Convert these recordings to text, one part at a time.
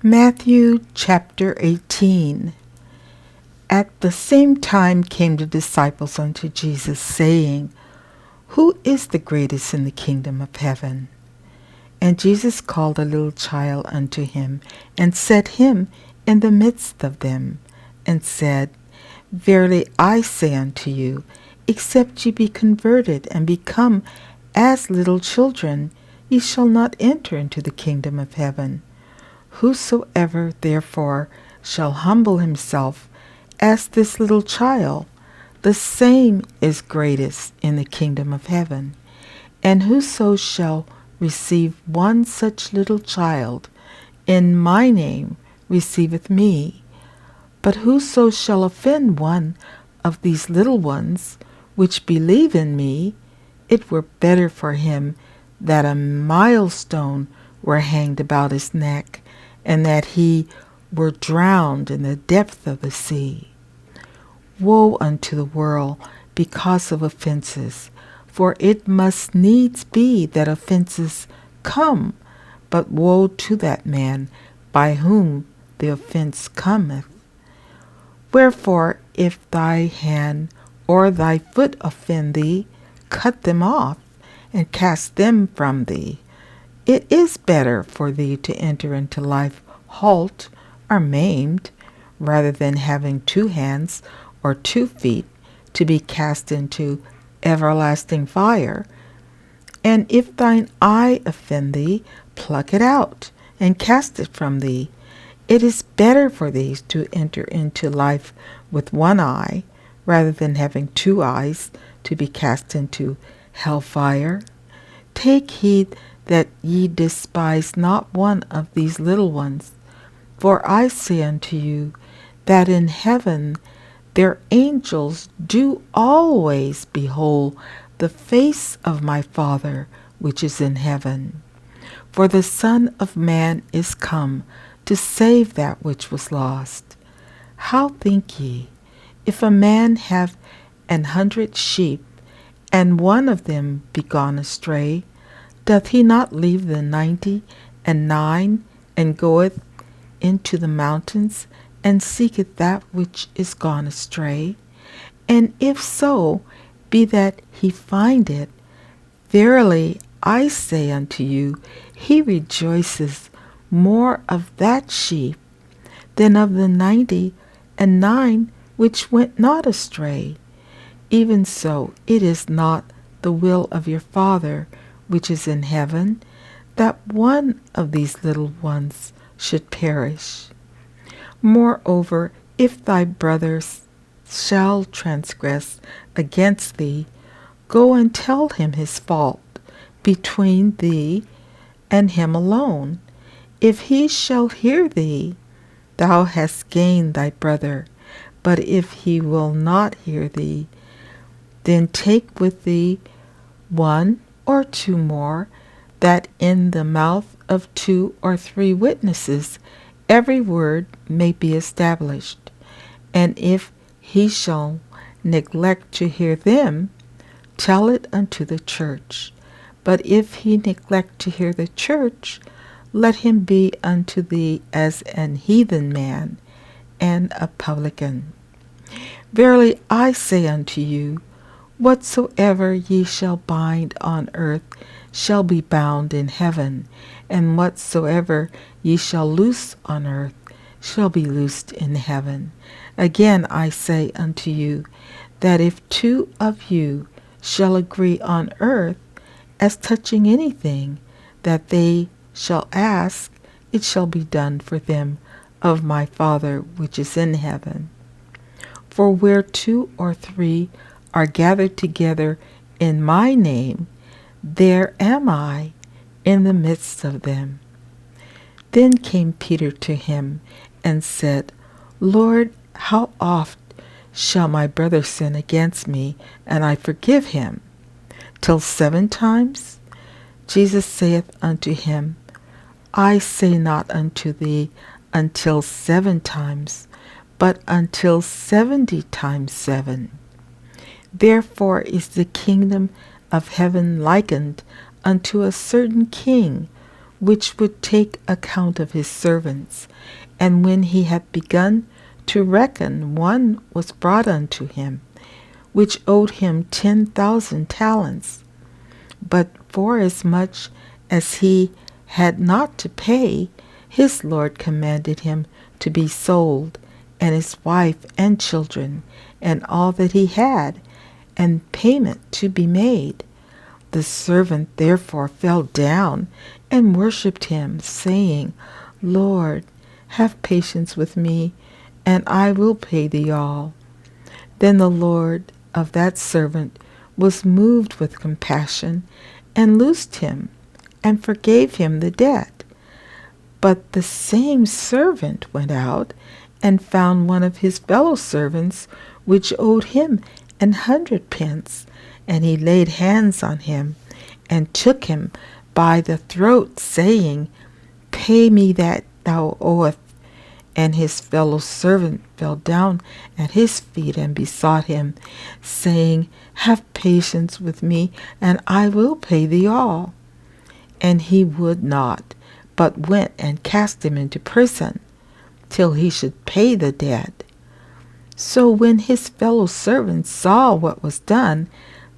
Matthew chapter 18. At the same time came the disciples unto Jesus, saying, Who is the greatest in the kingdom of heaven? And Jesus called a little child unto him, and set him in the midst of them, and said, Verily I say unto you, except ye be converted, and become as little children, ye shall not enter into the kingdom of heaven. Whosoever therefore shall humble himself as this little child, the same is greatest in the kingdom of heaven. And whoso shall receive one such little child in my name receiveth me. But whoso shall offend one of these little ones which believe in me, it were better for him that a millstone were hanged about his neck, and that he were drowned in the depth of the sea. Woe unto the world because of offenses, for it must needs be that offenses come, but woe to that man by whom the offense cometh. Wherefore, if thy hand or thy foot offend thee, cut them off, and cast them from thee. It is better for thee to enter into life halt or maimed, rather than having 2 hands or 2 feet to be cast into everlasting fire. And if thine eye offend thee, pluck it out, and cast it from thee. It is better for thee to enter into life with 1 eye, rather than having 2 eyes to be cast into hellfire. Take heed that ye despise not one of these little ones. For I say unto you, that in heaven their angels do always behold the face of my Father which is in heaven. For the Son of Man is come to save that which was lost. How think ye, if a man have 100 sheep, and one of them be gone astray, doth he not leave the 99, and goeth into the mountains, and seeketh that which is gone astray? And if so be that he find it, verily I say unto you, he rejoices more of that sheep than of the 99 which went not astray. Even so, it is not the will of your Father which is in heaven, that one of these little ones should perish. Moreover, if thy brother shall transgress against thee, go and tell him his fault between thee and him alone. If he shall hear thee, thou hast gained thy brother. But if he will not hear thee, then take with thee 1 or 2 more, that in the mouth of 2 or 3 witnesses every word may be established. And if he shall neglect to hear them, tell it unto the church. But if he neglect to hear the church, let him be unto thee as an heathen man and a publican. Verily I say unto you, whatsoever ye shall bind on earth shall be bound in heaven, and whatsoever ye shall loose on earth shall be loosed in heaven. Again I say unto you, that if 2 of you shall agree on earth as touching anything that they shall ask, it shall be done for them of my Father which is in heaven. For where 2 or 3 are gathered together in my name, there am I in the midst of them. Then came Peter to him and said, Lord, how oft shall my brother sin against me, and I forgive him? Till 7 times? Jesus saith unto him, I say not unto thee until 7 times, but until 70 times 7. Therefore is the kingdom of heaven likened unto a certain king, which would take account of his servants. And when he had begun to reckon, one was brought unto him, which owed him 10,000 talents. But forasmuch as he had not to pay, his Lord commanded him to be sold, and his wife and children, and all that he had, and payment to be made. The servant therefore fell down and worshipped him, saying, Lord, have patience with me, and I will pay thee all. Then the Lord of that servant was moved with compassion, and loosed him, and forgave him the debt. But the same servant went out, and found one of his fellow servants, which owed him 100 pence, and he laid hands on him, and took him by the throat, saying, Pay me that thou owest. And his fellow servant fell down at his feet and besought him, saying, Have patience with me, and I will pay thee all. And he would not, but went and cast him into prison, till he should pay the debt. So when his fellow servants saw what was done,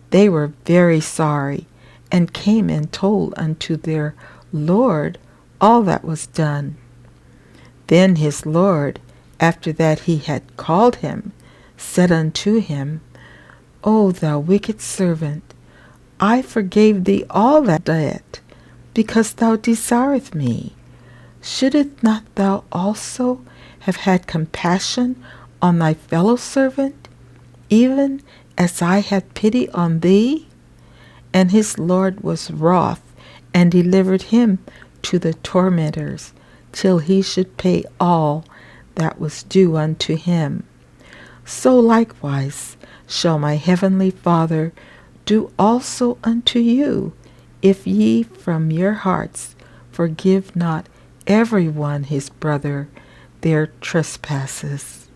they were very sorry, and came and told unto their Lord all that was done. Then his Lord, after that he had called him, said unto him, O thou wicked servant, I forgave thee all that debt, because thou desiredst me. Shouldest not thou also have had compassion on thy fellow servant, even as I had pity on thee? And his Lord was wroth, and delivered him to the tormentors, till he should pay all that was due unto him. So likewise shall my heavenly Father do also unto you, if ye from your hearts forgive not every one his brother their trespasses.